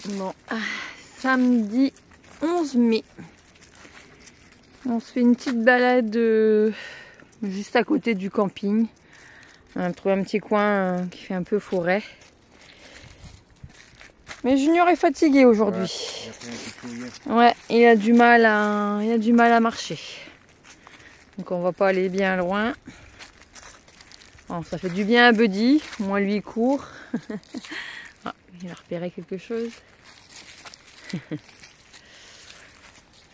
Bon, samedi 11 mai. On se fait une petite balade juste à côté du camping. On a trouvé un petit coin qui fait un peu forêt. Mais Junior est fatigué aujourd'hui. Ouais, il a du mal à marcher. Donc on va pas aller bien loin. Bon, ça fait du bien à Buddy. Moi lui il court. Ah, il a repéré quelque chose.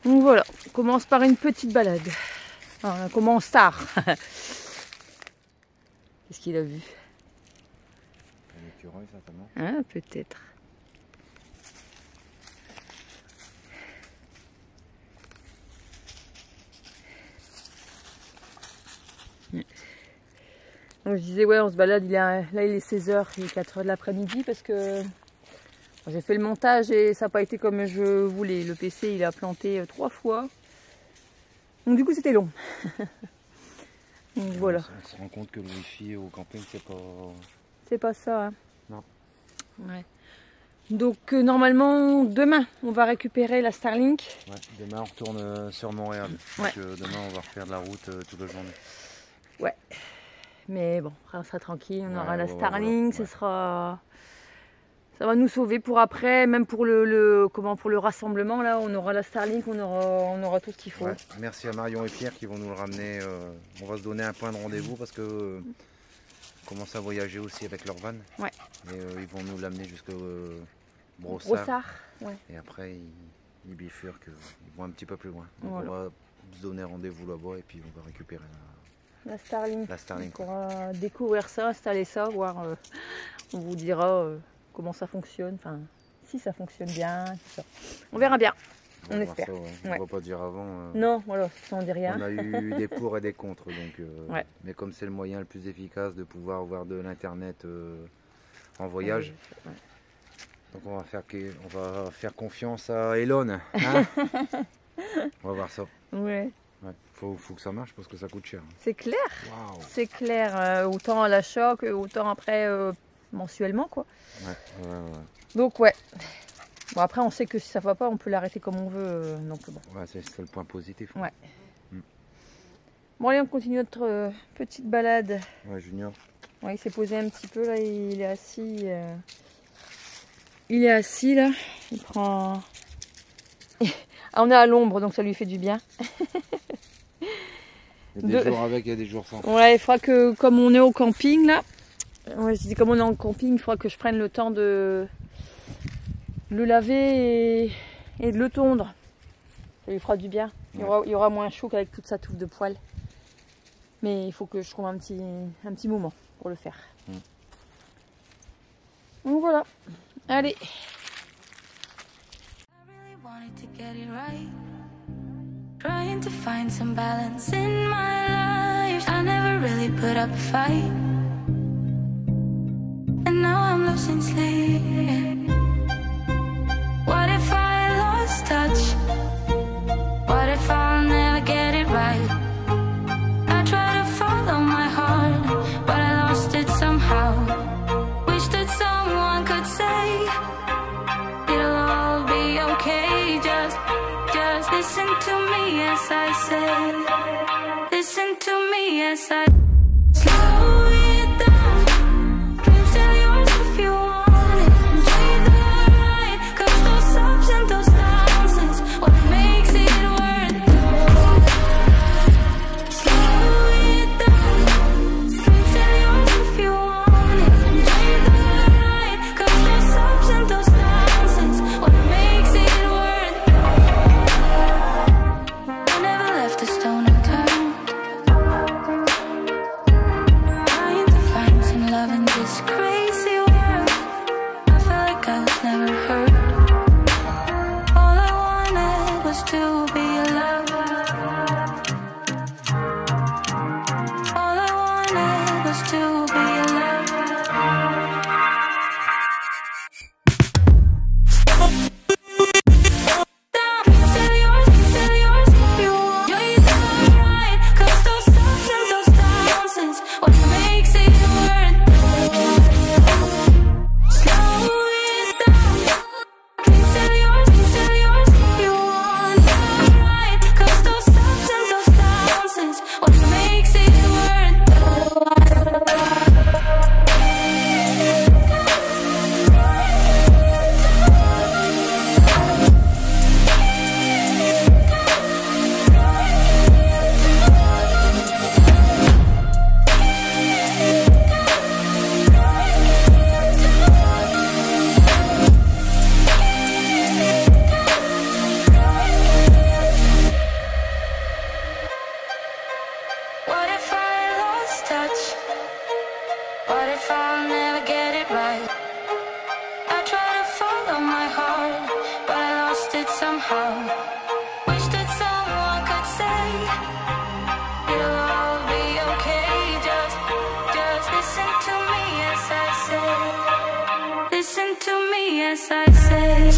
Donc voilà, on commence par une petite balade. Alors, on commence tard. Qu'est-ce qu'il a vu? Un écureuil certainement. Ah, peut-être. Donc, je disais ouais on se balade, là il est 16h, il est 4h de l'après-midi parce que j'ai fait le montage et ça n'a pas été comme je voulais. Le PC il a planté 3 fois. Donc du coup c'était long. Donc voilà. On se rend compte que le wifi au camping c'est pas... C'est pas ça. Hein. Non. Ouais. Donc normalement demain on va récupérer la Starlink. Ouais, demain on retourne sur Montréal. Ouais. Donc demain on va refaire de la route toute la journée. Ouais. Mais bon, on sera tranquille, on aura la ouais, Starlink, ouais. ça va nous sauver pour après, même pour le rassemblement là, on aura la Starlink, on aura tout ce qu'il faut. Ouais. Merci à Marion et Pierre qui vont nous le ramener. On va se donner un point de rendez-vous parce que on commence à voyager aussi avec leur van. Ouais. Et ils vont nous l'amener jusqu'au Brossard. Ouais. Et après ils bifurquent, ils vont un petit peu plus loin. Donc voilà. on va se donner rendez-vous là-bas et puis on va récupérer La Starlink. La Starlink. On pourra découvrir ça, installer ça, voir. On vous dira comment ça fonctionne. Enfin, si ça fonctionne bien. Tout ça. On verra bien. On espère. Ça, ouais. On ne va pas dire avant. Non, voilà, ça on dit rien. On a eu des pour et des contre. Donc, ouais. Mais comme c'est le moyen le plus efficace de pouvoir avoir de l'internet en voyage, ouais. Donc on va faire confiance à Elon. Hein. On va voir ça. Ouais. Ouais, faut que ça marche parce que ça coûte cher. C'est clair, wow. C'est clair, autant à l'achat que autant après mensuellement quoi. Ouais. Donc ouais. Bon après on sait que si ça va pas on peut l'arrêter comme on veut, donc bon. Ouais, c'est le point positif. Ouais. Bon allez on continue notre petite balade. Ouais Junior. Ouais, il s'est posé un petit peu là, il est assis. Il est assis là, il prend... Ah, on est à l'ombre donc ça lui fait du bien. Il y a des jours avec, il y a des jours sans. Ouais, il faudra que, comme on est au camping là, ouais, je dis comme on est en camping, il faudra que je prenne le temps de le laver et de le tondre. Ça lui fera du bien. Il y aura moins chaud qu'avec toute sa touffe de poils. Mais il faut que je trouve un petit moment pour le faire. Donc voilà. Allez. Trying to find some balance in my life. I never really put up a fight, and now I'm losing sleep. What if I lost touch? What if I'll never get it right? I try to follow my heart, but I lost it somehow. Wish that someone could say it'll all be okay. Just listen to me as I say. Listen to me as I slow it down. Dreams still yours if you want it. Enjoy the ride, 'cause those ups and those downs is what makes it worth it. Slow it down. Dreams still yours if you want it. Enjoy the ride, 'cause those ups and those downs is what makes it worth it. I never left a stone unturned. What if I'll never get it right? I try to follow my heart, but I lost it somehow. Wish that someone could say it'll all be okay. Just listen to me as I say. Listen to me as I say.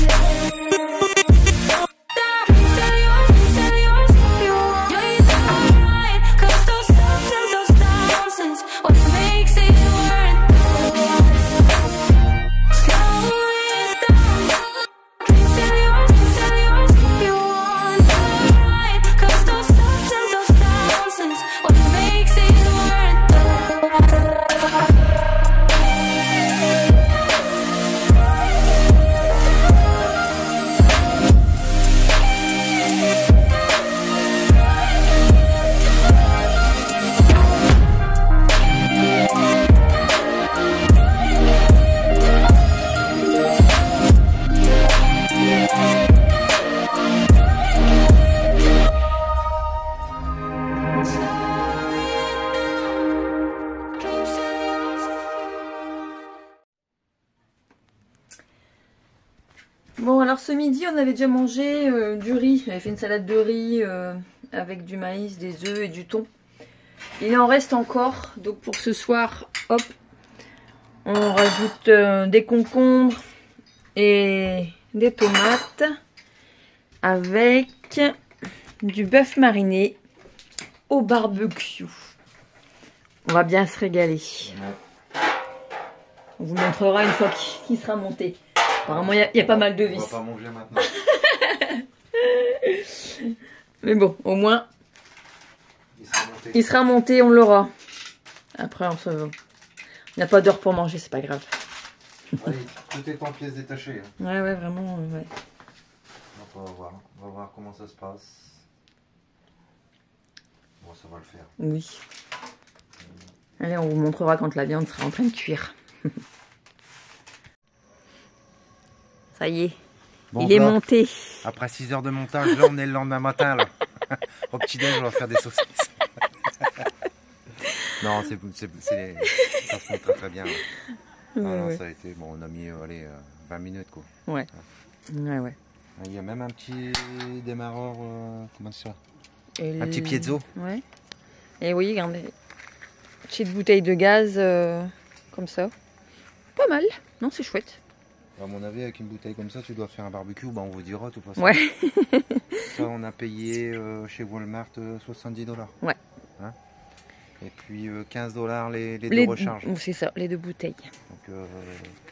Bon, alors ce midi, on avait déjà mangé du riz. J'avais fait une salade de riz avec du maïs, des œufs et du thon. Il en reste encore. Donc pour ce soir, hop, on rajoute des concombres et des tomates avec du bœuf mariné au barbecue. On va bien se régaler. On vous montrera une fois qu'il sera monté. Apparemment, il y a pas mal de vis. On va pas manger maintenant. Mais bon, au moins, il sera monté, on l'aura. Après, on n'a pas d'heure pour manger, c'est pas grave. Allez, tout est en pièces détachées. Hein. Ouais, vraiment, ouais. On va voir comment ça se passe. Bon, ça va le faire. Oui. Allez, on vous montrera quand la viande sera en train de cuire. Ça y est, bon, il est monté. Après 6 heures de montage, là on est le lendemain matin. Là. Au petit-déj, on va faire des saucisses. Non, ça se montre très très bien. Ouais. Ça a été, bon, on a mis allez, 20 minutes quoi. Ouais. Ouais. Il y a même un petit démarreur, comment ça? Et un petit piezo. Ouais. Et oui, regardez, petite bouteille de gaz comme ça. Pas mal, non, c'est chouette. À mon avis, avec une bouteille comme ça, tu dois faire un barbecue, bah, on vous dira de toute façon. Ouais. Ça, on a payé chez Walmart 70 $. Ouais. Hein, et puis 15 $ les deux recharges. C'est ça, les deux bouteilles. Donc,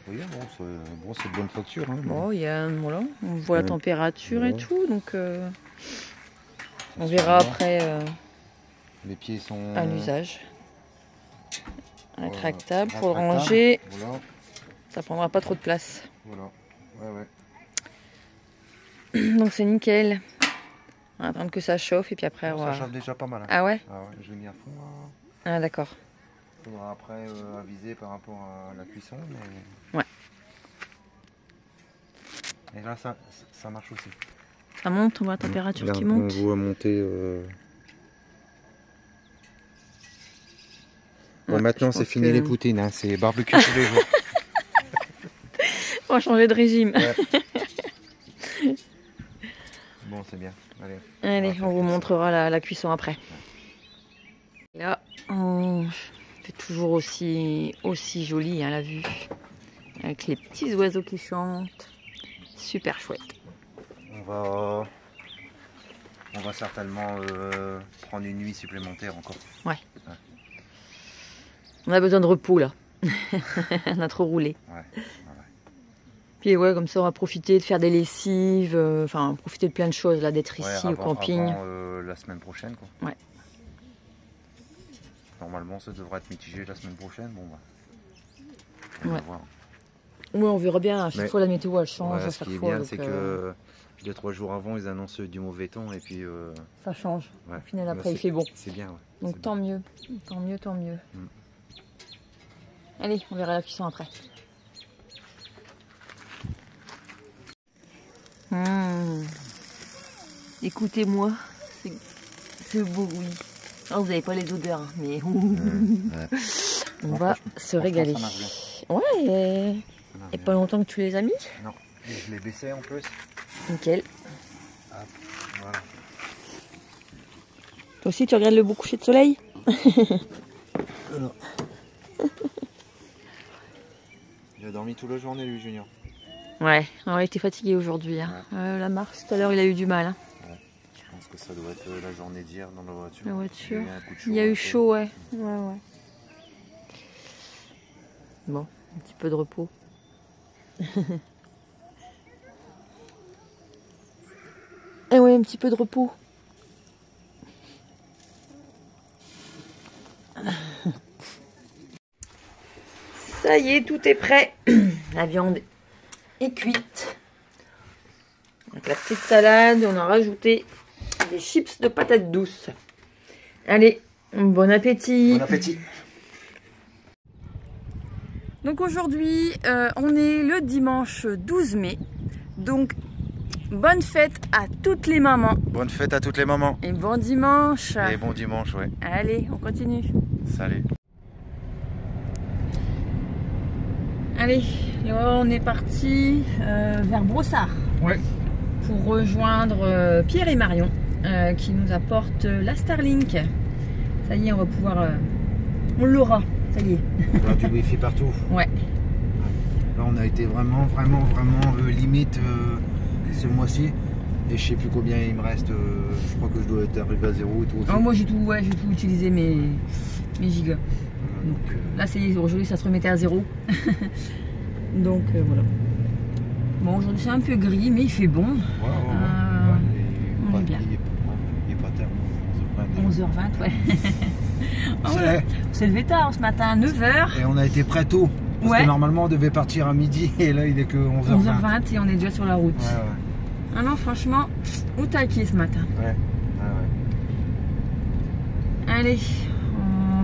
oui, bon, c'est de bonne facture. Hein, bon, il y a, voilà, on voit la température et tout, donc on Ça verra bien. après Les pieds sont à l'usage. Rétractable pour rétractable. ranger. Voilà. Ça prendra pas trop de place. Voilà. Ouais. Donc c'est nickel. On va attendre que ça chauffe et puis après on Ça va... chauffe déjà pas mal. Hein. Ah ouais? Ah ouais, je l'ai mis à fond. Là. Ah d'accord. Il faudra après aviser par rapport à la cuisson. Mais... Ouais. Et là, ça marche aussi. Ça monte, on voit la température là, qui monte. On voit monter. Bon, Ouais, maintenant, c'est fini les poutines. Hein. C'est barbecue tous les jours. On va changer de régime. Ouais. Bon, c'est bien. Allez, on vous montrera la cuisson après. Là, on fait toujours aussi joli, hein, la vue. Avec les petits oiseaux qui chantent. Super chouette. On va certainement prendre une nuit supplémentaire encore. Ouais. On a besoin de repos là. On a trop roulé. Ouais. Puis ouais, comme ça on va profiter de faire des lessives, enfin profiter de plein de choses là, d'être ici au camping. Avant, la semaine prochaine quoi. Ouais. Normalement ça devrait être mitigé la semaine prochaine. Bon bah. On va voir. Ouais, on verra bien. À chaque fois la météo elle change. Ouais, à ce chaque qui est fois, bien donc, c'est que 2-3 jours avant ils annoncent du mauvais temps et puis. Ça change. Ouais. Au final après il fait bon. C'est bien. Ouais. Donc tant mieux. Tant mieux. Allez, on verra la cuisson après. Écoutez-moi, ce beau bruit. Oh, vous n'avez pas les odeurs, mais On va se régaler. Ça marche bien. Ouais, et pas longtemps que tu les as mis. Non, et je l'ai baissé en plus. Nickel. Hop, voilà. Toi aussi, tu regardes le beau coucher de soleil? Alors. Il a dormi toute la journée, lui, Junior. Ouais, alors, il était fatigué aujourd'hui. Hein. Ouais. La Mars, tout à l'heure, il a eu du mal. Hein. Ouais. Je pense que ça doit être la journée d'hier dans la voiture. La voiture. Il y a eu un coup de chaud. Il y a eu chaud, ouais. Ouais. Bon, un petit peu de repos. Et ouais, un petit peu de repos. Ça y est, tout est prêt. La viande est cuite. Avec la petite salade, on a rajouté des chips de patates douces. Allez, bon appétit. Bon appétit. Donc aujourd'hui, on est le dimanche 12 mai. Donc, bonne fête à toutes les mamans. Bonne fête à toutes les mamans. Et bon dimanche. Et bon dimanche, ouais. Allez, on continue. Salut. Allez, là, on est parti vers Brossard. Ouais. Pour rejoindre Pierre et Marion qui nous apportent la Starlink. Ça y est, on va pouvoir... on l'aura, ça y est. On a du wifi partout. Ouais. Là, on a été vraiment limite ce mois-ci. Et je sais plus combien il me reste. Je crois que je dois être arrivé à 0 et tout aussi. Oh, moi, j'ai tout utilisé mes gigas. Donc, là, ça y est, aujourd'hui, ça se remettait à 0. Donc, voilà. Bon, aujourd'hui, c'est un peu gris, mais il fait bon. On est bien. Il est pas tard. 11h20, ouais. On s'est levé tard ce matin, 9h. Et on a été prêt tôt. Parce Ouais. que normalement, on devait partir à midi. Et là, il est que 11h20. 11h20 et on est déjà sur la route. Ouais. Ah non, franchement, au taquet ce matin. Ouais. Allez,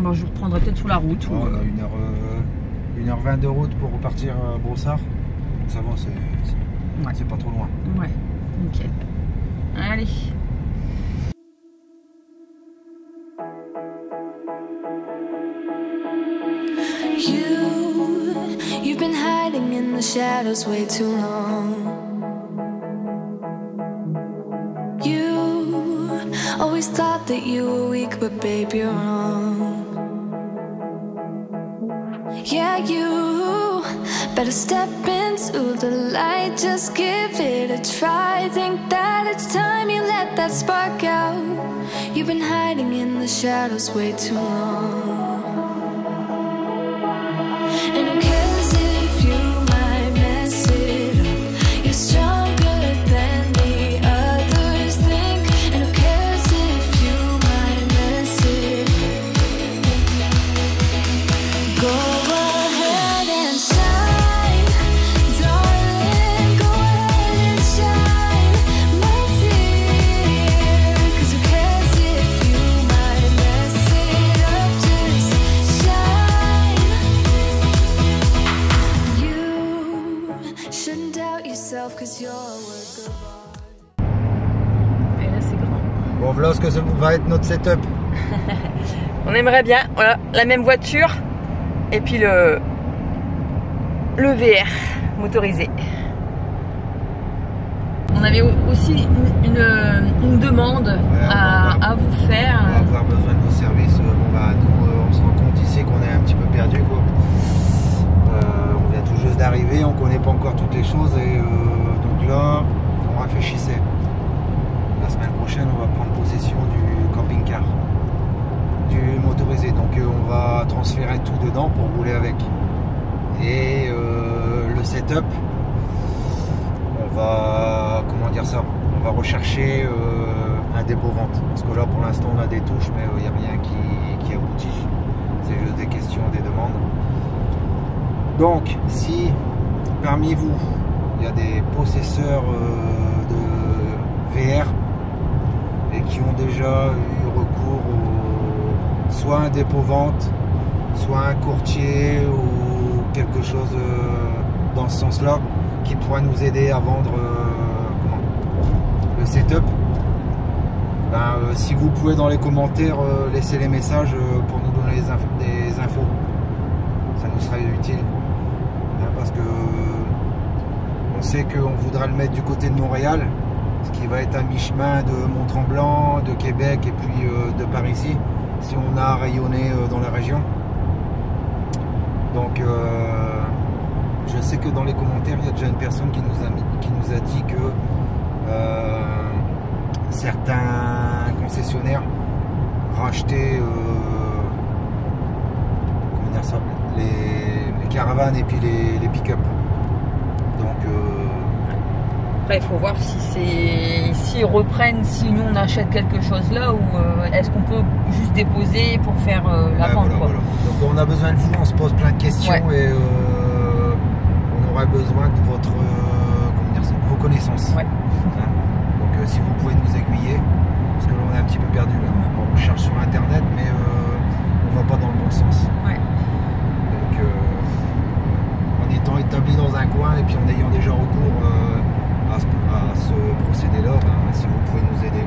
bon, je vous reprendrai peut-être sur la route. On a 1h20 de route pour repartir à Brossard. Ça va, c'est pas trop loin. Ouais, nickel. Allez. You've been hiding in the shadows way too long. You always thought that you were weak, but babe, you're wrong. Yeah, you better step into the light, just give it a try. Think that it's time you let that spark out. You've been hiding in the shadows way too long. And who cares if you might mess it up? You're stronger than the others think. And who cares if you might mess it up? Go ahead and shine, darling. Go ahead and shine, my dear. 'Cause who cares if you might mess it up? Just shine. You shouldn't doubt yourself, 'cause you're a work of art. Et là, c'est grand. Bon, voilà ce que ça va être notre setup. On aimerait bien, voilà, la même voiture et puis le VR motorisé. On avait aussi une demande à vous faire. On va avoir besoin de vos services. Nous, on se rend compte ici qu'on est un petit peu perdu, quoi. On vient tout juste d'arriver, on connaît pas encore toutes les choses et donc là, on réfléchissait. La semaine prochaine, on va prendre possession du camping-car, du motorisé. Donc on va transférer tout dedans pour rouler avec. Et le setup, on va, comment dire ça, on va rechercher un dépôt-vente. Parce que là, pour l'instant, on a des touches, mais il n'y a rien qui aboutit. C'est juste des questions, des demandes. Donc, si parmi vous, il y a des possesseurs de VR et qui ont déjà eu recours soit un dépôt-vente, soit un courtier ou quelque chose dans ce sens-là, qui pourrait nous aider à vendre le setup, si vous pouvez dans les commentaires laisser les messages pour nous donner des infos. nous sera utile. Hein, parce que on sait qu'on voudra le mettre du côté de Montréal, ce qui va être à mi-chemin de Mont-Tremblant, de Québec et puis de Parisis, si on a rayonné dans la région. Donc je sais que dans les commentaires, il y a déjà une personne qui nous a dit que certains concessionnaires rachetaient comment dire ça, les caravanes et puis les pick-up. Donc après, il faut voir s'ils reprennent, si nous on achète quelque chose là, ou est-ce qu'on peut juste déposer pour faire la vente. Voilà, voilà. Donc on a besoin de vous, on se pose plein de questions et on aura besoin de votre comment dire ça, vos connaissances. Ouais. Hein, donc si vous pouvez nous aiguiller, parce que là on est un petit peu perdu là. On cherche sur internet mais on va pas dans le bon sens. Ouais. Donc en étant établi dans un coin et puis en ayant déjà recours à ce procédé-là, ben, si vous pouvez nous aider,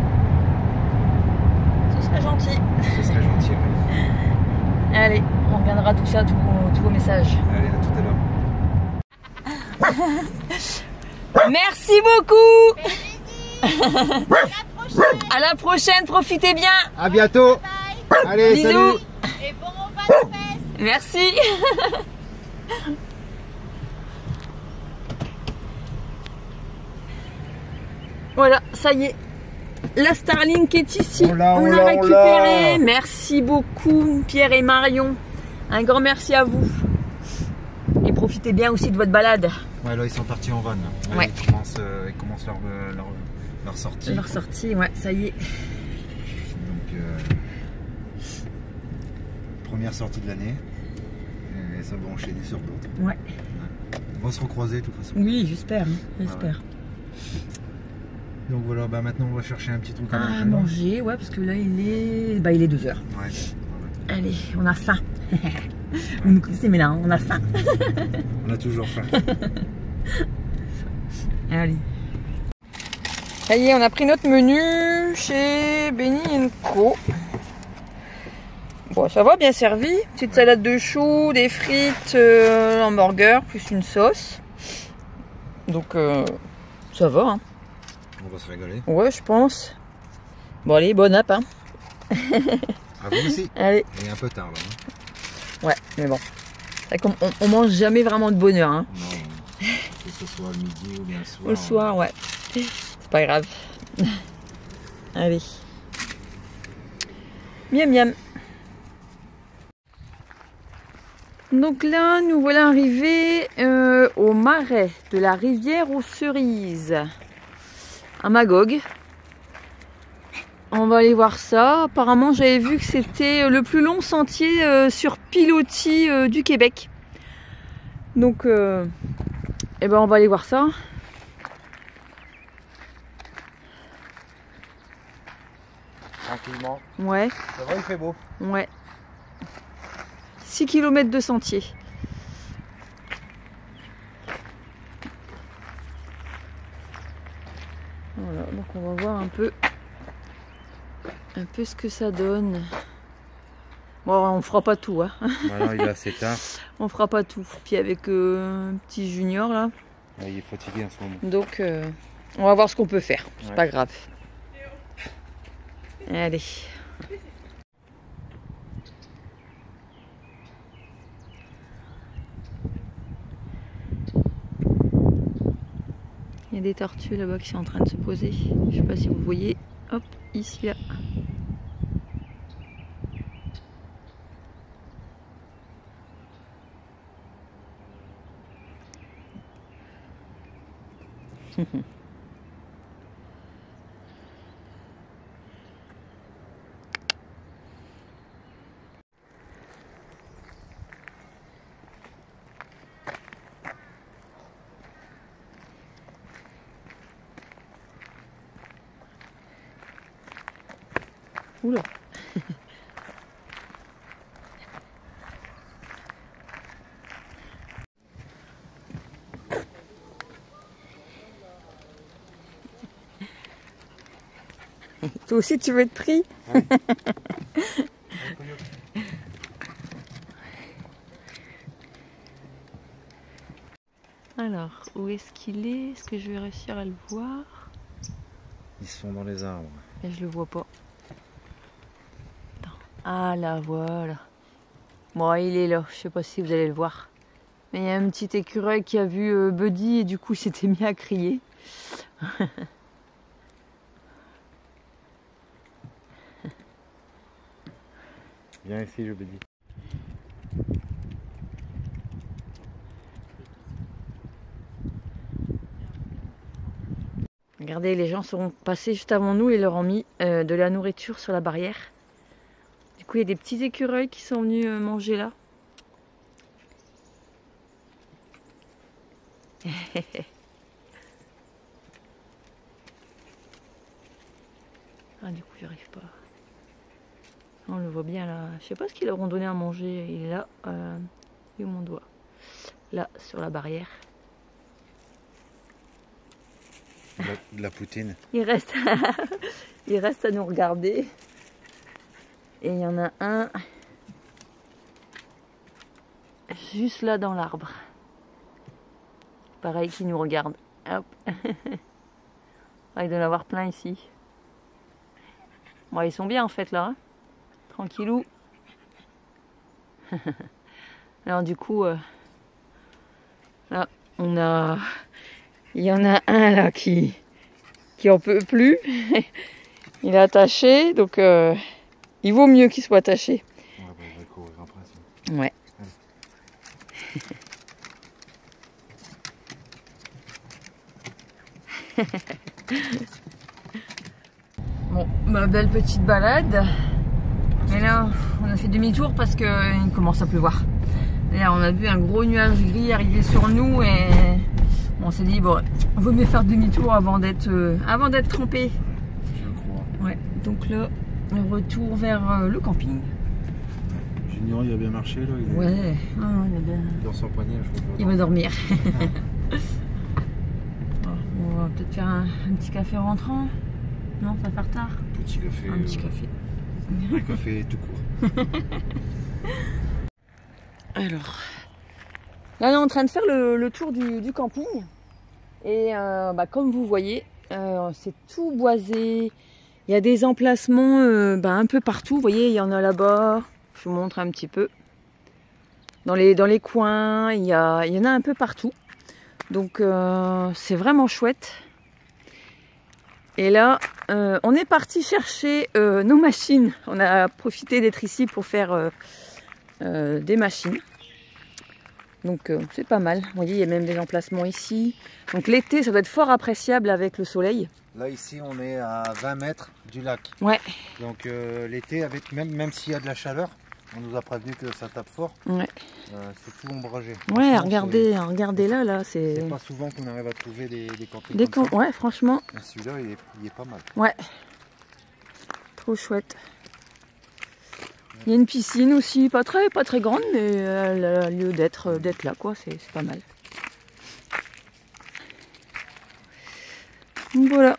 Ce serait gentil. ce serait gentil. Oui. Allez, on regardera tout ça, tous vos messages. Allez, à tout à l'heure. Merci beaucoup. À la prochaine, profitez bien. À bientôt. Bye. Allez, Bisous. salut. Et bon repas de fête. Merci. Voilà, ça y est. La Starlink est ici. On l'a récupérée. Merci beaucoup, Pierre et Marion. Un grand merci à vous. Et profitez bien aussi de votre balade. Ouais, là ils sont partis en van. Là. Ouais. Ils commencent leur sortie. Leur sortie, ouais, ça y est. Donc première sortie de l'année. Et ça va enchaîner sur d'autres. Ouais. On va se recroiser de toute façon. Oui, j'espère. J'espère. Donc voilà, bah maintenant on va chercher un petit truc À manger, ouais, parce que là il est 2h. Ouais. Allez, on a faim. Vous nous connaissez, mais là, on a faim. On a toujours faim. Allez. Ça y est, on a pris notre menu chez Benny & Co. Bon, ça va, bien servi. Petite salade de choux, des frites, hamburger, plus une sauce. Donc, ça va, hein. On va se régaler. Ouais, je pense. Bon, allez, bon app, hein. À vous aussi. Allez. Et un peu tard là. Ouais, mais bon. C'est vrai qu'on mange jamais vraiment de bonheur, hein. Non, que ce soit le midi ou bien le soir. Le soir, ouais. C'est pas grave. Allez. Miam miam. Donc là, nous voilà arrivés au marais de la rivière aux Cerises, à Magog. On va aller voir ça. Apparemment, j'avais vu que c'était le plus long sentier sur pilotis du Québec. Donc, eh ben, on va aller voir ça. Tranquillement. Ouais, Ça va, il fait beau. ouais. 6 km de sentier. Voilà, donc on va voir un peu ce que ça donne. Bon, on fera pas tout, hein. Voilà, il est assez tard. On fera pas tout. Puis avec un petit junior là. Ouais, il est fatigué en ce moment. Donc on va voir ce qu'on peut faire. C'est Ouais. pas grave. Allez. Il y a des tortues là-bas qui sont en train de se poser. Je sais pas si vous voyez. Hop, ici là. Oula. Toi aussi tu veux être pris? Alors, où est-ce qu'il est? Est-ce que je vais réussir à le voir? Ils sont dans les arbres. Et je le vois pas. Attends. Ah là, voilà. Bon, il est là. Je sais pas si vous allez le voir. Mais il y a un petit écureuil qui a vu Buddy et du coup il s'était mis à crier. Viens ici, je Buddy. Regardez, les gens sont passés juste avant nous et leur ont mis de la nourriture sur la barrière. Du coup, il y a des petits écureuils qui sont venus manger là. Ah, du coup, j'arrive pas. On le voit bien là. Je sais pas ce qu'ils leur ont donné à manger. Il est là. Et où mon doigt? Là, sur la barrière. De la poutine. Il reste à nous regarder. Et il y en a un juste là dans l'arbre. Pareil, qui nous regarde. Hop. Ah, il doit y en avoir plein ici. Bon, ils sont bien en fait là. Hein. Tranquillou. Alors du coup, là, il y en a un là qui en peut plus. Il est attaché, donc il vaut mieux qu'il soit attaché. Ouais, bah, je vais courir après ça. Ouais. Bon, ma belle petite balade. Et là, on a fait demi-tour parce qu'il commence à pleuvoir. Et là, on a vu un gros nuage gris arriver sur nous et on s'est dit, bon, il vaut mieux faire demi-tour avant d'être trempé. Je crois. Ouais, donc là, retour vers le camping. Junior, il a bien marché là. Ouais, il a bien... Dans son poignet, je crois. Il va dormir. On va peut-être faire un petit café rentrant. Non, ça va faire tard. Petit café. Un petit café. Un café tout court. Alors, là on est en train de faire le tour du camping. Et comme vous voyez, c'est tout boisé. Il y a des emplacements un peu partout. Vous voyez, il y en a là-bas. Je vous montre un petit peu. Dans les coins, il y en a un peu partout. Donc c'est vraiment chouette. Et là, on est parti chercher nos machines. On a profité d'être ici pour faire des machines. Donc c'est pas mal. Vous voyez, il y a même des emplacements ici. Donc l'été, ça doit être fort appréciable avec le soleil. Là, ici, on est à 20 mètres du lac. Ouais. Donc l'été, même s'il y a de la chaleur, on nous a prévenu que ça tape fort. Ouais. C'est tout ombragé. Ouais, regardez là, c'est... C'est pas souvent qu'on arrive à trouver des campings Des comme ça. Ouais, franchement. Celui-là, il est pas mal. Ouais. Trop chouette. Il y a une piscine aussi, pas très grande, mais elle a lieu d'être là, quoi. C'est pas mal. Donc voilà.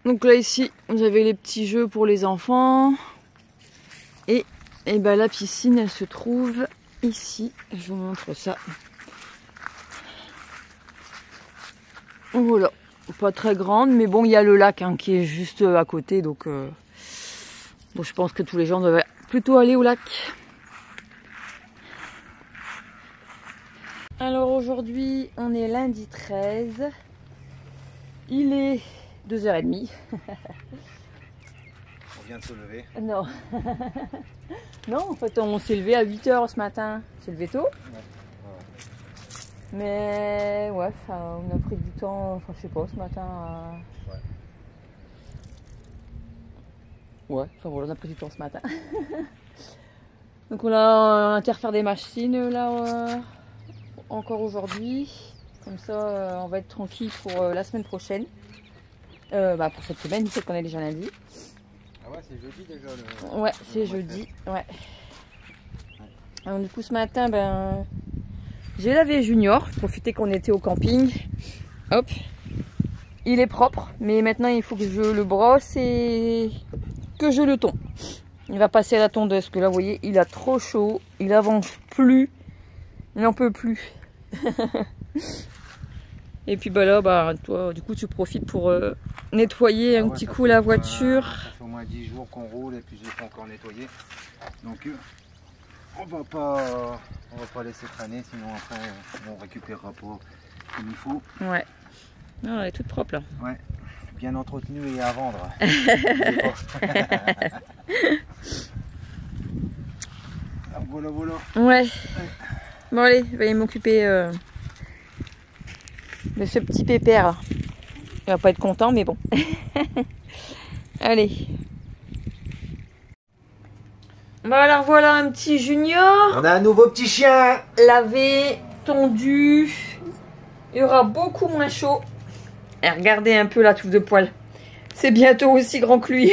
Donc là ici, vous avez les petits jeux pour les enfants. Et la piscine, elle se trouve ici. Je vous montre ça. Voilà. Pas très grande, mais bon, il y a le lac qui est juste à côté. Donc, je pense que tous les gens doivent plutôt aller au lac. Alors aujourd'hui, on est lundi 13. Il est 2h30. On vient de se lever. Non. Non, en fait, on s'est levé à 8h ce matin. On s'est levé tôt. Ouais. Mais ouais, on a pris du temps, je sais pas, ce matin. Ouais, on a pris du temps ce matin. Donc on a intérêt à faire des machines là encore aujourd'hui. Comme ça, on va être tranquille pour la semaine prochaine. Pour cette semaine, peut-être qu'on est déjà lundi. Ah ouais, c'est jeudi déjà. Ouais, c'est jeudi. Ouais. Alors, du coup, ce matin, j'ai lavé Junior. Profiter qu'on était au camping. Hop. Il est propre, mais maintenant il faut que je le brosse et que je le tonds. Il va passer à la tondeuse, parce que là, vous voyez, il a trop chaud. Il avance plus. Il n'en peut plus. Et puis bah là, bah, toi, du coup, tu profites pour nettoyer un petit coup la voiture. Ça fait au moins 10 jours qu'on roule et puis je l'ai pas encore nettoyé. Donc on va pas laisser traîner, sinon après on récupérera pas comme il faut. Ouais. Non, elle est toute propre là. Ouais. Bien entretenue et à vendre. Voilà, voilà. Ouais. Bon allez, je vais aller m'occuper de ce petit pépère. Il va pas être content, mais bon. Allez. Bon alors voilà un petit junior. On a un nouveau petit chien. Lavé, tondu. Il y aura beaucoup moins chaud. Et regardez un peu la touffe de poils. C'est bientôt aussi grand que lui.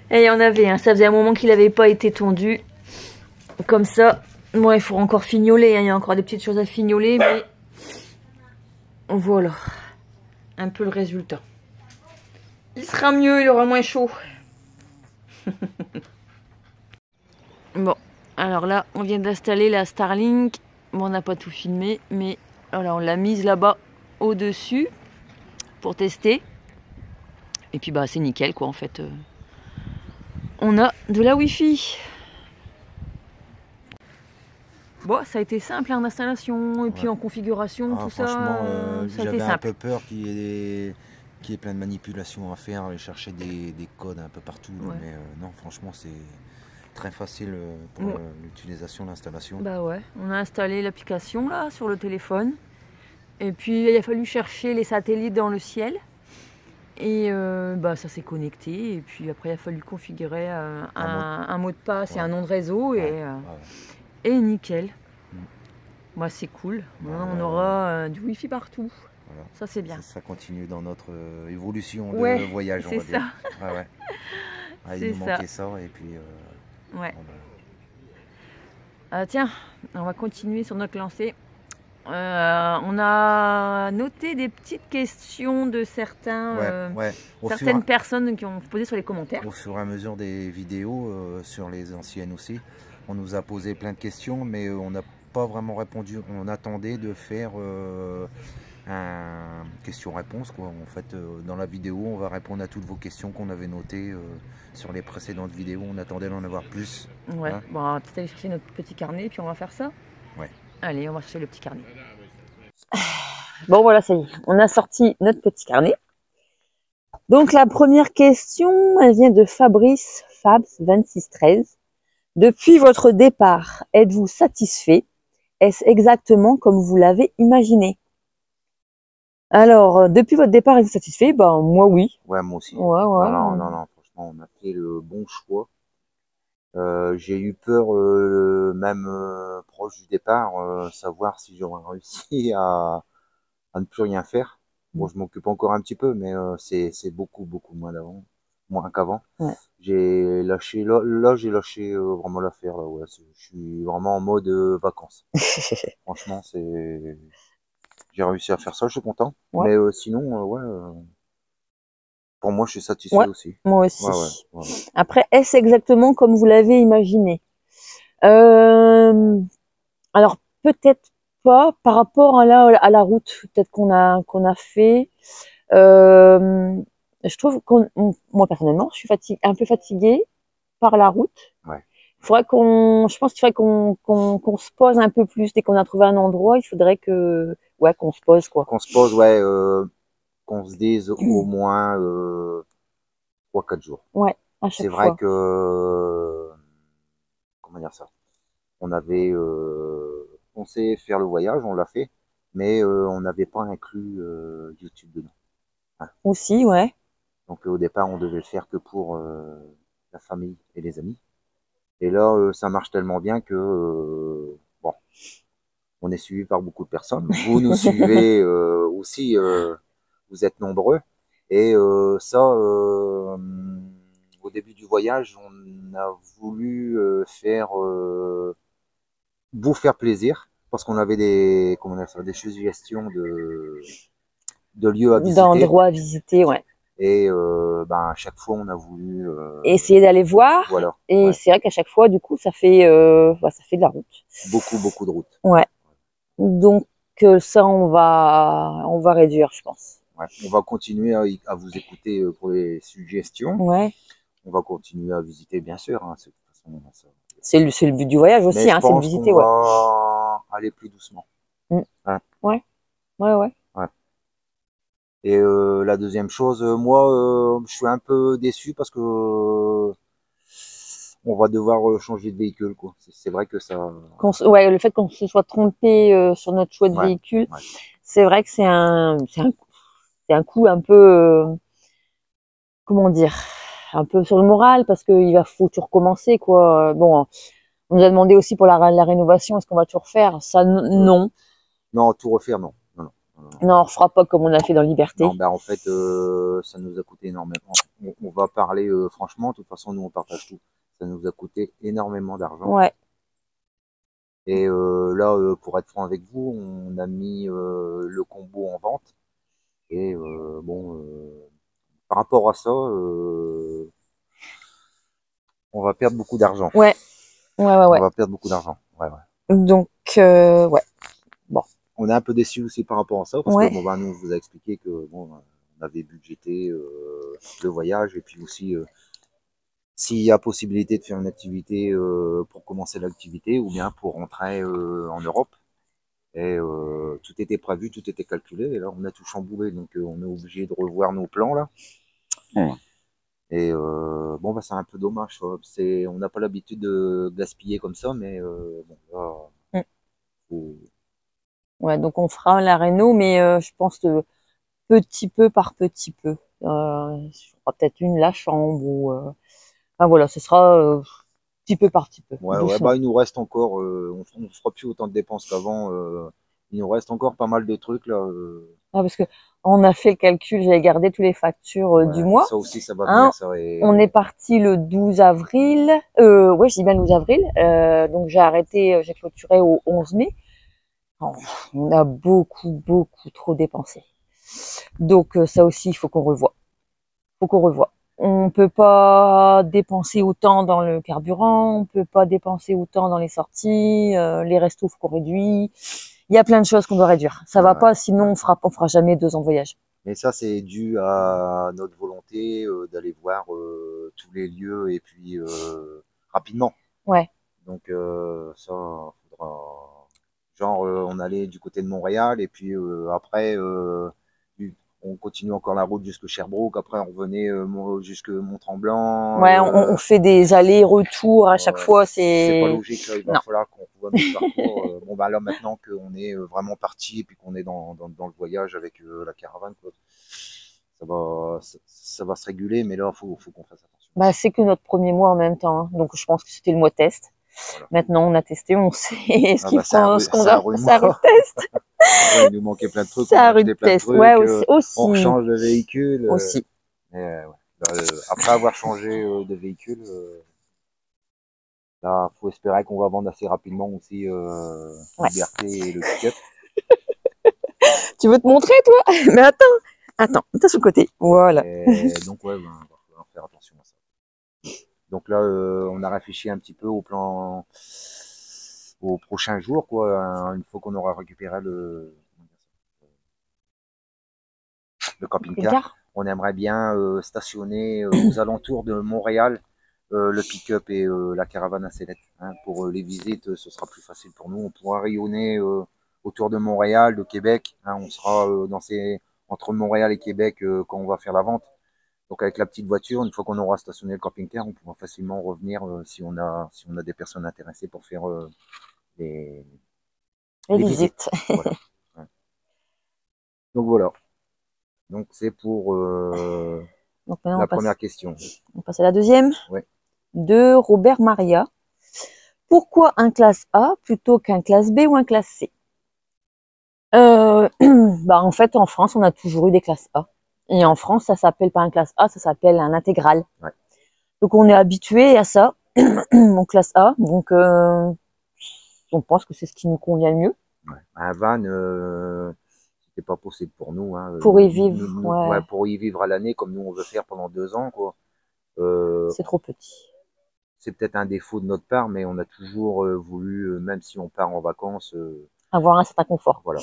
Et il y en avait, hein. Ça faisait un moment qu'il n'avait pas été tondu. Comme ça. Bon, il faut encore fignoler, hein. Il y a encore des petites choses à fignoler, mais voilà. Un peu le résultat. Il sera mieux, il aura moins chaud. Bon, alors là, on vient d'installer la Starlink. Bon, on n'a pas tout filmé, mais alors on l'a mise là-bas au-dessus pour tester. Et puis bah c'est nickel quoi en fait. On a de la Wi-Fi. Bon, ça a été simple en installation et puis en configuration, tout ça. Franchement, Ça a été j'avais un simple. peu peur qu'il y ait plein de manipulations à faire, aller chercher des codes un peu partout. Ouais. Mais non, franchement, c'est très facile pour l'utilisation, l'installation. Bah ouais, on a installé l'application là sur le téléphone. Et puis il a fallu chercher les satellites dans le ciel. Et bah, ça s'est connecté. Et puis après il a fallu configurer un mot de passe et un nom de réseau. Et nickel. Moi c'est cool. Maintenant, on aura du Wi-Fi partout. Voilà. Ça c'est bien. Ça continue dans notre évolution Ouais, de voyage, on va c'est dire. ça. Ouais, ouais. Ah, il nous manquait ça et puis. Ouais. Bon, Tiens, on va continuer sur notre lancée. On a noté des petites questions de certains, certaines personnes qui ont posé sur les commentaires. Au fur et à mesure des vidéos, sur les anciennes aussi, on nous a posé plein de questions, mais on n'a pas vraiment répondu. On attendait de faire un question-réponse, quoi. En fait, dans la vidéo, on va répondre à toutes vos questions qu'on avait notées sur les précédentes vidéos. On attendait d'en avoir plus. Ouais, Hein. bon, on va peut-être aller chercher notre petit carnet, puis on va faire ça. Ouais. Allez, on va chercher le petit carnet. Bon, voilà, ça y est, on a sorti notre petit carnet. Donc, la première question, elle vient de Fabrice, Fabs2613. Depuis votre départ, êtes-vous satisfait? Est-ce exactement comme vous l'avez imaginé? Alors, depuis votre départ, êtes-vous satisfait? Ben, moi, oui. Ouais, moi aussi. Ouais. Non, franchement, on a fait le bon choix. J'ai eu peur, même proche du départ, savoir si j'aurais réussi à ne plus rien faire. Bon, je m'occupe encore un petit peu, mais c'est beaucoup moins qu'avant. Ouais. J'ai lâché, là j'ai lâché vraiment l'affaire. Là, ouais. Je suis vraiment en mode vacances. Franchement, j'ai réussi à faire ça, je suis content. Ouais. Mais sinon, pour moi, je suis satisfait aussi. Moi aussi. Ouais. Après, est-ce exactement comme vous l'avez imaginé? Alors, peut-être pas par rapport à la route peut-être qu'on a fait. Je trouve moi personnellement, je suis un peu fatiguée par la route. Ouais. Je pense qu'il faudrait qu'on se pose un peu plus dès qu'on a trouvé un endroit. Il faudrait qu'on se pose quoi. Qu'on se pose, qu'on se dise au moins 3-4 jours. Ouais, à chaque fois. C'est vrai que comment dire ça? On avait pensé faire le voyage, on l'a fait, mais on n'avait pas inclus YouTube dedans. Hein. Aussi, ouais. Donc au départ, on devait le faire que pour la famille et les amis. Et là, ça marche tellement bien que bon, on est suivi par beaucoup de personnes. Vous nous suivez aussi, vous êtes nombreux. Et ça, au début du voyage, on a voulu vous faire plaisir parce qu'on avait des suggestions de lieux à visiter. D'endroits à visiter, ouais. Et à chaque fois, on a voulu essayer d'aller voir. Voilà. Et Ouais. c'est vrai qu'à chaque fois, du coup, ça fait de la route. Beaucoup de routes. Ouais. Donc ça, on va réduire, je pense. Ouais. On va continuer à vous écouter pour les suggestions. Ouais. On va continuer à visiter, bien sûr. Hein, de toute façon, ça... C'est le but du voyage aussi, Mais je hein, c'est de pense visiter. qu'on Ouais. va aller plus doucement. Mm. Hein. Ouais. Ouais, ouais. Ouais. Et la deuxième chose, moi, je suis un peu déçu parce que on va devoir changer de véhicule, quoi. C'est vrai que ça. Ouais, le fait qu'on se soit trompé sur notre choix de Ouais. véhicule, Ouais. c'est vrai que c'est un coup un peu, comment dire, un peu sur le moral parce faut tout recommencer, quoi. Bon, on nous a demandé aussi pour la rénovation, est-ce qu'on va tout refaire? Ça, non. Non, tout refaire, non. Non. Non, on refera pas comme on a fait dans Liberté. Non, en fait, ça nous a coûté énormément. On va parler franchement, de toute façon, nous on partage tout. Ça nous a coûté énormément d'argent. Ouais. Et là, pour être franc avec vous, on a mis le combo en vente. Et par rapport à ça, on va perdre beaucoup d'argent. Ouais. On va perdre beaucoup d'argent. Ouais. Donc, ouais. Bon. On est un peu déçus aussi par rapport à ça, parce que nous, on vous a expliqué que on avait budgété le voyage, et puis aussi s'il y a possibilité de faire une activité pour commencer l'activité, ou bien pour rentrer en Europe. Et tout était prévu, tout était calculé, et là on a tout chamboulé, donc on est obligé de revoir nos plans là. Ouais. Et c'est un peu dommage. On n'a pas l'habitude de gaspiller comme ça, mais là, faut... Ouais, donc on fera la réno, mais je pense que petit peu par petit peu. Je ferai peut-être la chambre ou enfin voilà, ce sera petit peu par petit peu. Ouais, il nous reste encore, on ne fera plus autant de dépenses qu'avant. Il nous reste encore pas mal de trucs là. Ah, parce que on a fait le calcul, j'avais gardé toutes les factures du mois. Ça aussi, ça va venir. Ça, on est parti le 12 avril. Ouais, je dis bien le 12 avril. Donc j'ai clôturé au 11 mai. On a beaucoup trop dépensé. Donc ça aussi, il faut qu'on revoie. On peut pas dépenser autant dans le carburant, on peut pas dépenser autant dans les sorties, les restos, faut qu'on réduit. Il y a plein de choses qu'on doit réduire. Ça va pas, sinon on fera jamais 2 ans de voyage. Mais ça, c'est dû à notre volonté d'aller voir tous les lieux et puis rapidement. Ouais. Donc ça, faudra. Genre, on allait du côté de Montréal et puis après, on continue encore la route jusqu'à Sherbrooke. Après, on revenait jusque Mont-Tremblant. Ouais, on fait des allers-retours à chaque fois. C'est pas logique. Là, il va falloir qu'on revoie notre parcours. Là, maintenant qu'on est vraiment parti et puis qu'on est dans le voyage avec la caravane, quoi, ça va se réguler. Mais là, faut qu'on fasse attention. C'est que notre premier mois en même temps. Hein. Donc, je pense que c'était le mois test. Voilà. Maintenant, on a testé, on sait ce qu'on doit. C'est un rude test. Ouais, il nous manquait plein de trucs. C'est un rude test. Ouais, aussi. On change de véhicule. Aussi. Après avoir changé de véhicule, là, faut espérer qu'on va vendre assez rapidement aussi Liberté et le pick-up. Tu veux te montrer, toi? Mais attends, t'as sur le côté. Voilà. Et donc, ouais, on va faire attention à ça. Donc là, on a réfléchi un petit peu au plan, aux prochains jours, quoi. Une fois qu'on aura récupéré le camping-car, on aimerait bien stationner aux alentours de Montréal le pick-up et la caravane à sellette. Hein, pour les visites, ce sera plus facile pour nous. On pourra rayonner autour de Montréal, de Québec. Hein, on sera entre Montréal et Québec quand on va faire la vente. Donc avec la petite voiture, une fois qu'on aura stationné le camping-car, on pourra facilement revenir si on a des personnes intéressées pour faire les visites. Voilà. Ouais. Donc voilà. Donc c'est pour la première question. On passe à la deuxième. Ouais. De Robert Maria. Pourquoi un classe A plutôt qu'un classe B ou un classe C? En fait, en France, on a toujours eu des classes A. Et en France, ça s'appelle pas un classe A, ça s'appelle un intégral. Ouais. Donc on est habitué à ça, en classe A. Donc on pense que c'est ce qui nous convient le mieux. Ouais. Un van, c'était pas possible pour nous. Hein. Pour y vivre, ouais. Ouais, pour y vivre à l'année, comme nous on veut faire pendant 2 ans, quoi. C'est trop petit. C'est peut-être un défaut de notre part, mais on a toujours voulu, même si on part en vacances, Avoir un certain confort. voilà.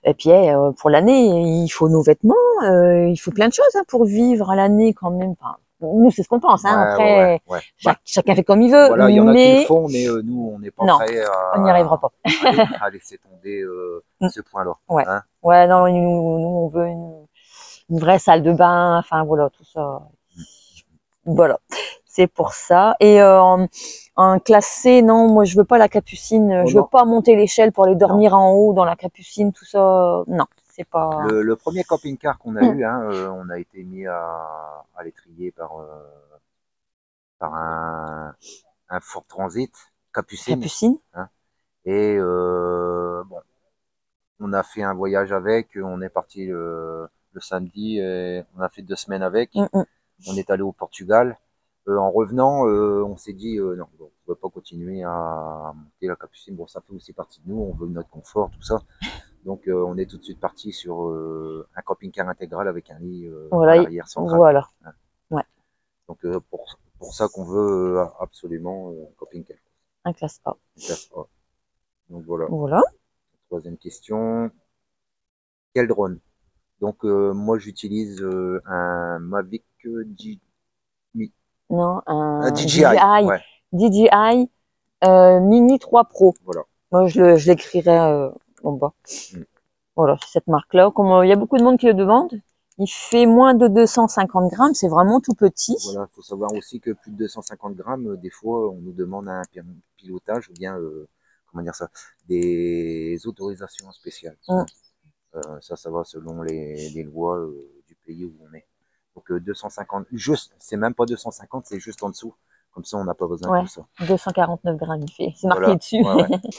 Et puis, pour l'année, il faut nos vêtements, il faut plein de choses hein, pour vivre à l'année quand même. Enfin, nous, c'est ce qu'on pense. Hein. Ouais, Après, ouais. chacun fait comme il veut. Voilà, il y en a qui mais le font, mais nous, on n'est pas non, prêts on n'y arrivera pas. à laisser tomber ce point-là. Ouais. Hein. Ouais, non, nous, on veut une vraie salle de bain. Enfin, voilà, tout ça. Voilà, c'est pour ça. Et en classe C, non, moi, je veux pas la capucine. Oh, je veux non. pas monter l'échelle pour aller dormir en haut dans la capucine, tout ça. Non, c'est pas... Le premier camping-car qu'on a eu, hein, on a été mis à l'étrier par un Ford Transit Capucine. Capucine. Hein. Et bon, on a fait un voyage avec, on est parti le samedi, et on a fait 2 semaines avec. On est allé au Portugal. En revenant, on s'est dit non, bon, on ne va pas continuer à monter la Capucine. Bon, ça fait aussi partie de nous, on veut notre confort, tout ça. Donc, on est tout de suite parti sur un camping-car intégral avec un lit Voilà, à l'arrière central. Voilà. Hein. Ouais. Donc, pour ça qu'on veut absolument un camping-car. Un classe A. Une classe A. Donc, voilà. Voilà. Troisième question. Quel drone? Donc, moi, j'utilise un Mavic Non, un DJI. Ouais. DJI Mini 3 Pro. Voilà. Moi, je l'écrirai en bas. Voilà, c'est cette marque-là. Comme il y a beaucoup de monde qui le demande, il fait moins de 250 grammes. C'est vraiment tout petit. Voilà, il faut savoir aussi que plus de 250 grammes, des fois, on nous demande un pilotage ou bien, comment dire ça, des autorisations spéciales. Ça va selon les lois du pays où on est. Donc 250, juste, c'est même pas 250, c'est juste en dessous. Comme ça, on n'a pas besoin de tout ça. 249 grammes, il fait. C'est marqué voilà. dessus.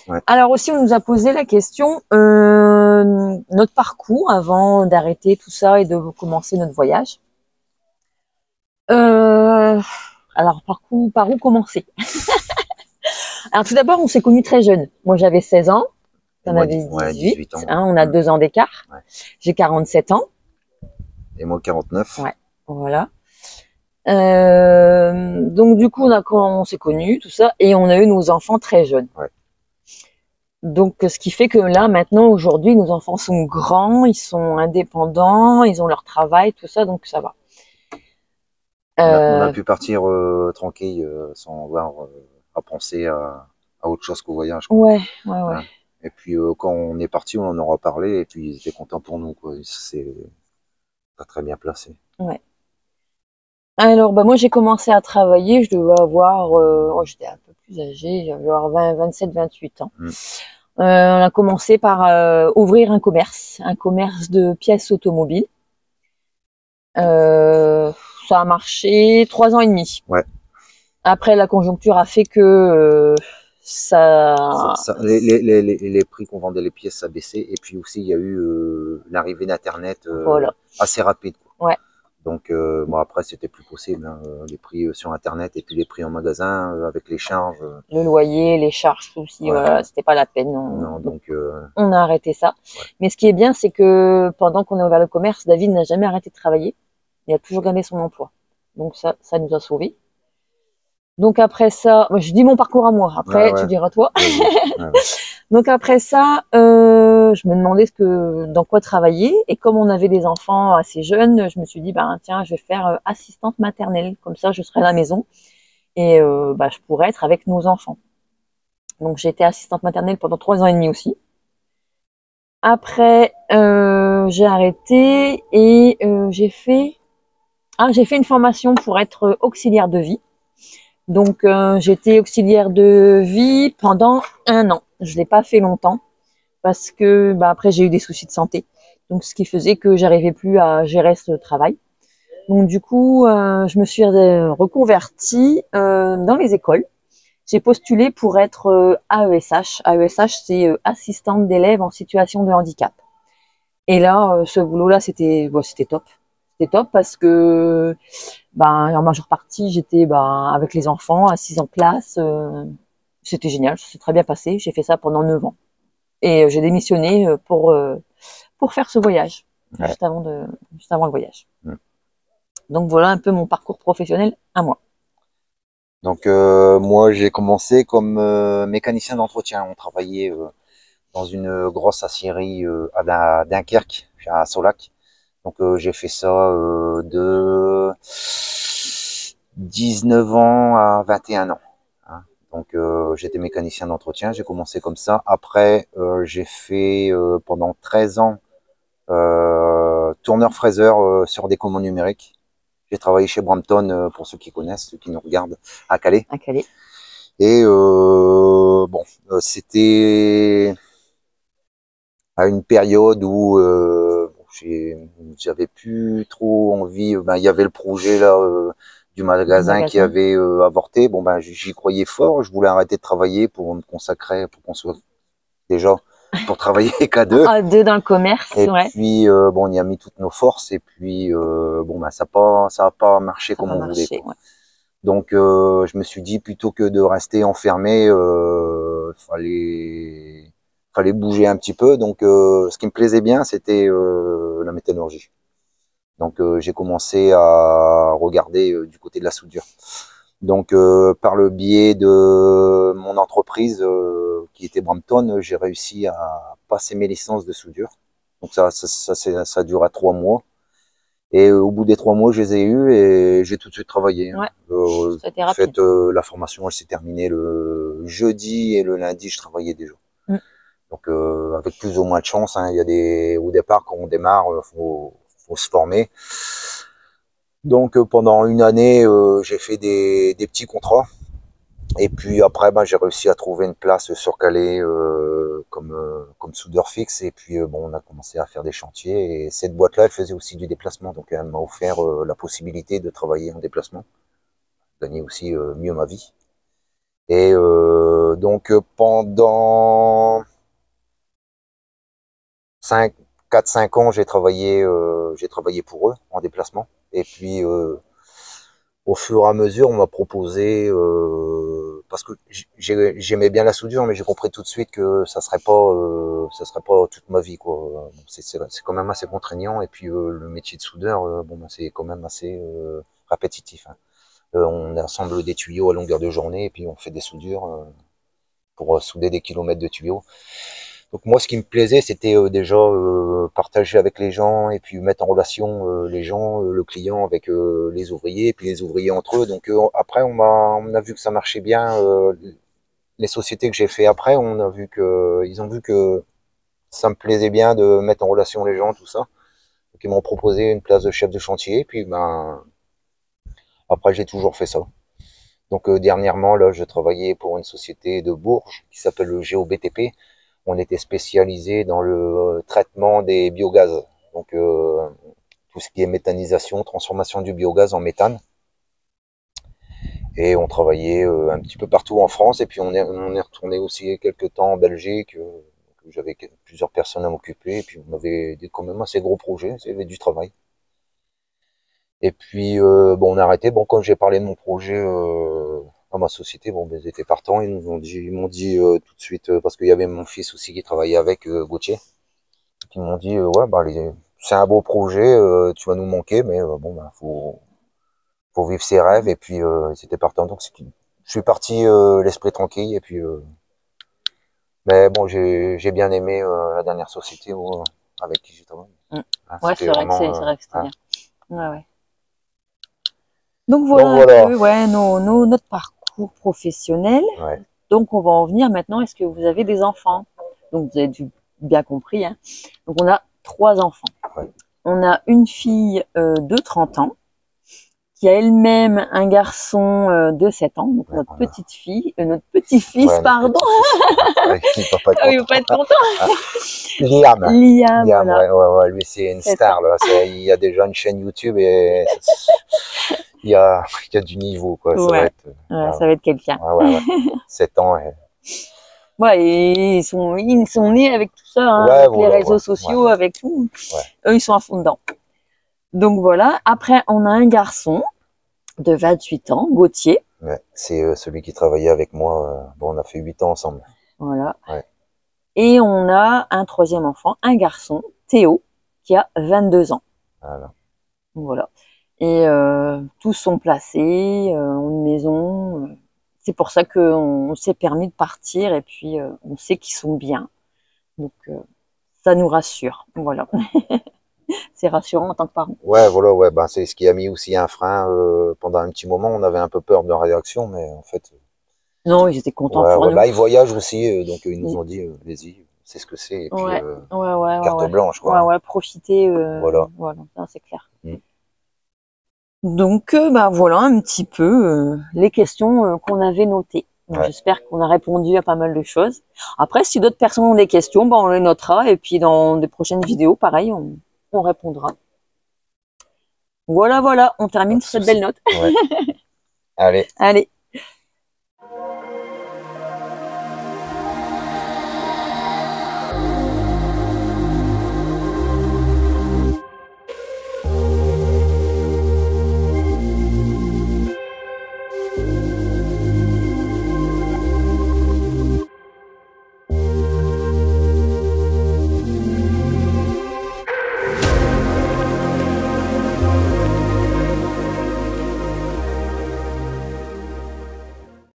Ouais. Alors aussi, on nous a posé la question, notre parcours avant d'arrêter tout ça et de commencer notre voyage. Alors, par où commencer? Alors tout d'abord, on s'est connus très jeunes. Moi, j'avais 16 ans. T'en avais 18 ans. Hein, on a 2 ans d'écart. Ouais. J'ai 47 ans. Et moi, 49. Ouais, voilà. Donc du coup, on s'est connus, tout ça, et on a eu nos enfants très jeunes. Ouais. Donc, ce qui fait que là, maintenant, aujourd'hui, nos enfants sont grands, ils sont indépendants, ils ont leur travail, tout ça, donc ça va. On a pu partir tranquille, sans avoir à penser à autre chose qu'au voyage. Quoi. Ouais. Hein. Et puis, quand on est parti, on en aura parlé, et puis ils étaient contents pour nous. C'est pas très bien placé. Ouais. Alors, moi, j'ai commencé à travailler, je devais avoir, j'étais un peu plus âgée, j'avais 27, 28 ans. On a commencé par ouvrir un commerce de pièces automobiles. Ça a marché 3 ans et demi. Ouais. Après, la conjoncture a fait que les prix qu'on vendait les pièces, ça baissait. Et puis aussi, il y a eu l'arrivée d'Internet assez rapide. Quoi. Ouais. Donc, bon, après, c'était plus possible. Hein, les prix sur Internet et puis les prix en magasin avec les charges. Le loyer, les charges aussi, voilà, c'était pas la peine. Non, donc, on a arrêté ça. Ouais. Mais ce qui est bien, c'est que pendant qu'on a ouvert le commerce, David n'a jamais arrêté de travailler. Il a toujours gardé son emploi. Donc ça nous a sauvés. Donc après ça, je dis mon parcours à moi. Après, tu diras toi. Donc après ça, je me demandais dans quoi travailler. Et comme on avait des enfants assez jeunes, je me suis dit, tiens, je vais faire assistante maternelle. Comme ça, je serai à la maison et je pourrais être avec nos enfants. Donc j'ai été assistante maternelle pendant 3 ans et demi aussi. Après, j'ai arrêté et j'ai fait une formation pour être auxiliaire de vie. Donc, j'étais auxiliaire de vie pendant 1 an. Je l'ai pas fait longtemps parce que après j'ai eu des soucis de santé. Donc, ce qui faisait que j'arrivais plus à gérer ce travail. Donc, du coup, je me suis reconvertie dans les écoles. J'ai postulé pour être AESH. AESH, c'est assistante d'élèves en situation de handicap. Et là, ce boulot-là, c'était top. C'était top parce que en majeure partie, j'étais avec les enfants, assise en classe. C'était génial, ça s'est très bien passé. J'ai fait ça pendant 9 ans. Et j'ai démissionné pour pour faire ce voyage, Ouais. juste avant le voyage. Mm. Donc voilà un peu mon parcours professionnel à moi. Donc moi j'ai commencé comme mécanicien d'entretien. On travaillait dans une grosse aciérie à Dunkerque, à Solac. Donc j'ai fait ça de 19 ans à 21 ans. Hein. Donc j'étais mécanicien d'entretien, j'ai commencé comme ça. Après j'ai fait pendant 13 ans tourneur-fraiseur sur des commandes numériques. J'ai travaillé chez Brampton, pour ceux qui connaissent, ceux qui nous regardent, à Calais. À Calais. Et bon, c'était à une période où j'avais plus trop envie. Ben, il y avait le projet là du magasin qui avait avorté. Bon ben j'y croyais fort. Je voulais arrêter de travailler pour me consacrer, pour qu'on soit déjà pour travailler qu'à deux. À deux dans le commerce. Et ouais. puis bon, on y a mis toutes nos forces. Et puis bon ben ça a pas marché comme on voulait. Ouais. Donc je me suis dit plutôt que de rester enfermé, fallait bouger un petit peu. Donc ce qui me plaisait bien, c'était la métallurgie. Donc j'ai commencé à regarder du côté de la soudure. Donc par le biais de mon entreprise qui était Brampton, j'ai réussi à passer mes licences de soudure. Donc ça dura 3 mois. Et au bout des 3 mois, je les ai eus et j'ai tout de suite travaillé. Ouais, en fait, la formation, elle s'est terminée le jeudi et le lundi, je travaillais déjà. Mm. Donc, avec plus ou moins de chance, hein, il y a au départ, quand on démarre, faut se former. Donc, pendant une année, j'ai fait des petits contrats. Et puis après, ben, j'ai réussi à trouver une place sur Calais comme soudeur fixe. Et puis bon, on a commencé à faire des chantiers. Et cette boîte-là, elle faisait aussi du déplacement. Donc elle m'a offert la possibilité de travailler en déplacement, gagner aussi mieux ma vie. Et donc pendant 4-5 ans, j'ai travaillé pour eux en déplacement. Et puis au fur et à mesure, on m'a proposé, parce que j'aimais bien la soudure, mais j'ai compris tout de suite que ça serait pas toute ma vie, quoi. C'est quand même assez contraignant, et puis le métier de soudeur, bon, ben, c'est quand même assez répétitif. Hein. On assemble des tuyaux à longueur de journée, et puis on fait des soudures pour souder des kilomètres de tuyaux. Donc moi, ce qui me plaisait, c'était déjà partager avec les gens et puis mettre en relation les gens, le client avec les ouvriers, et puis les ouvriers entre eux. Donc après, on a vu que ça marchait bien. Les sociétés que j'ai fait après, ils ont vu que ça me plaisait bien de mettre en relation les gens, tout ça. Donc ils m'ont proposé une place de chef de chantier. Puis ben après, j'ai toujours fait ça. Donc dernièrement, là, je travaillais pour une société de Bourges qui s'appelle le GeoBTP. On était spécialisé dans le traitement des biogaz, donc tout ce qui est méthanisation, transformation du biogaz en méthane. Et on travaillait un petit peu partout en France, et puis on est retourné aussi quelques temps en Belgique. J'avais plusieurs personnes à m'occuper, et puis on avait quand même assez gros projets, il y avait du travail. Et puis bon, on a arrêté. Bon, quand j'ai parlé de mon projet à ma société, bon, ben, ils étaient partants. Ils m'ont dit tout de suite, parce qu'il y avait mon fils aussi qui travaillait avec Gauthier. Ils m'ont dit ouais, bah, c'est un beau projet, tu vas nous manquer, mais bon, bah, faut vivre ses rêves. Et puis ils étaient partants. Donc je suis parti l'esprit tranquille. Et puis mais bon, j'ai bien aimé la dernière société avec qui j'ai travaillé. Hein, ouais, c'est vrai que c'était bien. Ouais, ouais. Donc voilà, un peu, ouais, notre parcours professionnel. Ouais. Donc on va en venir maintenant. Est-ce que vous avez des enfants? Donc vous avez bien compris. Hein. Donc on a 3 enfants. Ouais. On a une fille de 30 ans qui a elle-même un garçon de 7 ans. Donc notre petite fille, notre petit-fils, ouais, pardon. Il ne va pas être content. Liam, voilà. ouais, lui c'est une star là. Il y a déjà une chaîne YouTube et il y a du niveau, quoi. Ouais. Ça va être quelqu'un. Ouais. 7 ans. Ouais, et ils sont nés avec tout ça, hein, avec les réseaux sociaux, avec tout. Ouais. Eux, ils sont à fond dedans. Donc voilà. Après, on a un garçon de 28 ans, Gauthier. Ouais, c'est celui qui travaillait avec moi. Bon, on a fait 8 ans ensemble. Voilà. Ouais. Et on a un 3e enfant, un garçon, Théo, qui a 22 ans. Voilà. Voilà. Et tous sont placés en une maison. C'est pour ça qu'on s'est permis de partir et puis on sait qu'ils sont bien. Donc ça nous rassure. Voilà. C'est rassurant en tant que parent. Ouais, voilà, ouais, ben, c'est ce qui a mis aussi un frein pendant un petit moment. On avait un peu peur de leur réaction, mais en fait, Non, ils étaient contents ouais, pour ouais, nous. bah, ils voyagent aussi, donc ils nous ont dit, vas-y, c'est ce que c'est. Et puis, Ouais, ouais, carte ouais. blanche, quoi. Ouais, profiter. Voilà. Voilà, c'est clair. Mm. Donc, bah, voilà un petit peu les questions qu'on avait notées. Ouais. J'espère qu'on a répondu à pas mal de choses. Après, si d'autres personnes ont des questions, bah, on les notera. Et puis, dans des prochaines vidéos, pareil, on répondra. Voilà, on termine sur cette belle note. Ouais. Allez. Allez.